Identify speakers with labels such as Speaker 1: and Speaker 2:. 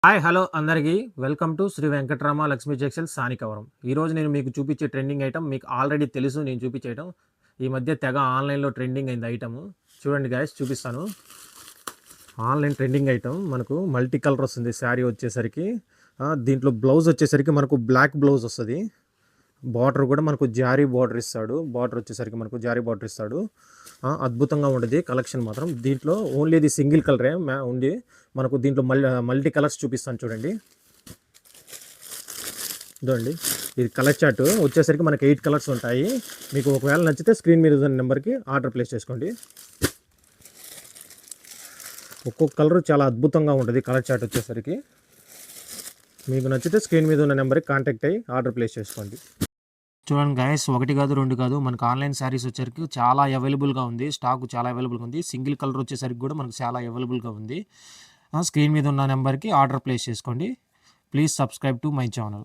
Speaker 1: Hi hello అందరికీ welcome to Shri Venkatarama Lakshmi textiles Sanikavaram. ఈరోజు నేను మీకు చూపించే ట్రెండింగ్ ఐటమ్ మీకు ఆల్రెడీ తెలుసు. నేను చూపించే ఐటమ్ ఈ మధ్య తెగ ఆన్లైన్లో ట్రెండింగ్ అయింది ఐటమ్. చూడండి గాయస్, చూపిస్తాను. ఆన్లైన్ ట్రెండింగ్ ఐటమ్ మనకు మల్టీ కలర్ వస్తుంది. శారీ వచ్చేసరికి దీంట్లో బ్లౌజ్ వచ్చేసరికి మనకు బ్లాక్ బ్లౌజ్ వస్తుంది. బార్డర్ కూడా మనకు జారీ బార్డర్ ఇస్తాడు. బార్డర్ వచ్చేసరికి మనకు జారీ బార్డర్ ఇస్తాడు. అద్భుతంగా ఉండేది కలెక్షన్ మాత్రం. దీంట్లో ఓన్లీ ఇది సింగిల్ కలరే ఉంది. మనకు దీంట్లో మల్టీ కలర్స్ చూపిస్తాను చూడండి. ఇదండి, ఇది కలర్ చార్ట్ వచ్చేసరికి మనకి 8 కలర్స్ ఉంటాయి. మీకు ఒకవేళ నచ్చితే స్క్రీన్ మీద ఉన్న నెంబర్కి ఆర్డర్ ప్లేస్ చేసుకోండి. ఒక్కొక్క కలర్ చాలా అద్భుతంగా ఉంటుంది. కలర్ చార్ట్ వచ్చేసరికి మీకు నచ్చితే స్క్రీన్ మీద ఉన్న నెంబర్కి కాంటాక్ట్ అయ్యి ఆర్డర్ ప్లేస్ చేసుకోండి. చూడండి గైస్, 1 కాదు 2 కాదు, మనకు ఆన్లైన్ శారీస్ వచ్చేసరికి చాలా అవైలబుల్గా ఉంది. స్టాక్ చాలా అవైలబుల్గా ఉంది. సింగిల్ కలర్ వచ్చేసరికి కూడా మనకు చాలా అవైలబుల్గా ఉంది. స్క్రీన్ మీద ఉన్న నెంబర్కి ఆర్డర్ ప్లేస్ చేసుకోండి. Please subscribe to my channel.